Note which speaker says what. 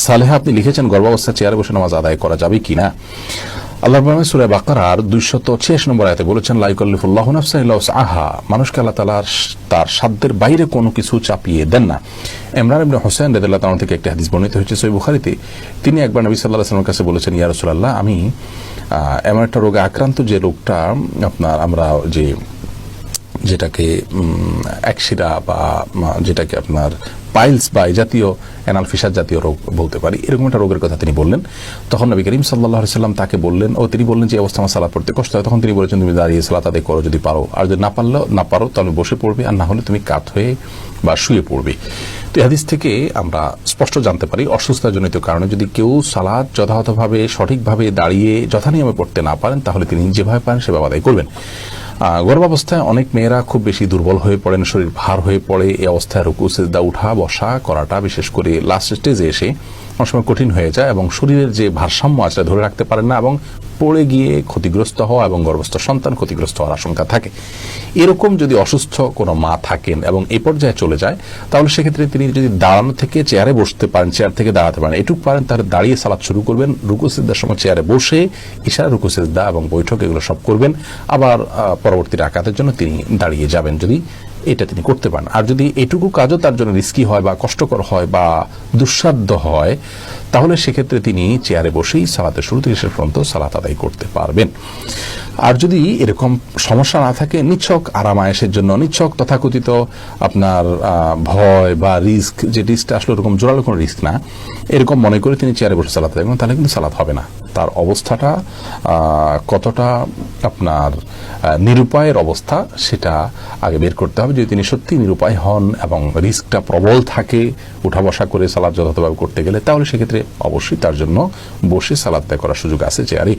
Speaker 1: সালেহা আপনি লিখেছেন গর্ভাবস্থায় চেয়ারে বসে নামাজ আদায় করা যাবে কিনা। আল্লাহ সূরা বাকারার 286 নম্বর আয়াতে বলেছেন, লা ইউকাল্লিফুল্লাহু নাফসান ইল্লা উসআহা, মানুষকে আল্লাহ তাআলা তার সাধ্যের বাইরে কোনো কিছু চাপিয়ে দেন না। ইমরান ইবনে হুসাইন রাদিয়াল্লাহু তাআলা থেকে একটা হাদিস বর্ণিত হয়েছে সহিহ বুখারীতে। তিনি একবার নবী সাল্লাল্লাহু আলাইহি ওয়াসাল্লামের কাছে বলেছেন, ইয়া রাসূলুল্লাহ, আমি এমন একটা রোগে আক্রান্ত যে রোগটা আপনার আমরা যেটাকে একশিরা বা যেটাকে আপনার পাইলস বা এই জাতীয় অ্যানাল ফিসার জাতীয় রোগ বলতে পারি, এরকম একটা রোগের কথা তিনি বললেন। তখন নবী করিম সাল্লাল্লাহু আলাইহি ওয়াসাল্লাম তাকে বললেন, তিনি বললেন যে অবস্থা আমার সালাত পড়তে কষ্ট হয়। তখন তিনি বলেছেন, তুমি দাঁড়িয়ে সালাত আদায় করো যদি পারো, আর যদি না পারো তাহলে বসে পড়বে, আর না হলে তুমি কাত হয়ে বা শুয়ে পড়বে। তো এই হাদিস থেকে আমরা স্পষ্ট জানতে পারি অসুস্থতাজনিত কারণে যদি কেউ সালাত যথাযথভাবে সঠিকভাবে দাঁড়িয়ে যথানিয়মে পড়তে না পারেন, তাহলে তিনি যেভাবে পারেন সেভাবে আদায় করবেন। গর্ভাবস্থায় অনেক মেয়েরা খুব বেশি দুর্বল হয়ে পড়েন, শরীর ভার হয়ে পড়ে। এই অবস্থায় রুকু সিজদা উঠা বসা করাটা বিশেষ করে লাস্ট স্টেজে এসে অনেক সময় কঠিন হয়ে যায় এবং শরীরের যে ভারসাম্য আছে ধরে রাখতে পারেন না এবং পড়ে গিয়ে ক্ষতিগ্রস্ত হওয়া এবং গর্ভস্থ সন্তান ক্ষতিগ্রস্ত হওয়ার আশঙ্কা থাকে। এরকম যদি অসুস্থ কোনো মা থাকেন এবং এই পর্যায়ে চলে যায়, তাহলে সেক্ষেত্রে তিনি যদি দাঁড়ানো থেকে চেয়ারে বসতে পারেন, চেয়ার থেকে দাঁড়াতে পারেন, এটুকু পারেন, তাহলে দাঁড়িয়ে সালাত শুরু করবেন। রুকু সিজদার সময় চেয়ারে বসে ইশারা রুকু সিজদা এবং বৈঠক এগুলো সব করবেন। আবার পরবর্তী রাকাতের জন্য তিনি দাঁড়িয়ে যাবেন, যদি এটা তিনি করতে পারেন। আর যদি এটুকু কাজও তার জন্য রিস্কি হয় বা কষ্টকর হয় বা দুঃসাধ্য হয়, তাহলে সেক্ষেত্রে তিনি চেয়ারে বসেই সালাতের শুরু থেকে শেষ পর্যন্ত সালাত আদায় করতে পারবেন। আর যদি এরকম সমস্যা না থাকে, নিছক আরামায়েশের জন্য, নিছক তথাকথিত আপনার ভয় বা রিস্ক, যে রিস্কটা আসলে ওরকম জোরালো কোনো রিস্ক না, এরকম মনে করে তিনি চেয়ারে বসে সালাত আদায় করেন, তাহলে কিন্তু সালাত হবে না। তার অবস্থাটা কতটা আপনার নিরুপায়ের অবস্থা সেটা আগে বের করতে হবে। যদি তিনি সত্যি নিরুপায় হন এবং রিস্কটা প্রবল থাকে উঠা বসা করে সালাত যথাযথভাবে করতে গেলে, তাহলে সেক্ষেত্রে অবশ্যই তার জন্য বসে সালাত আদায় করার সুযোগ আছে চেয়ারে।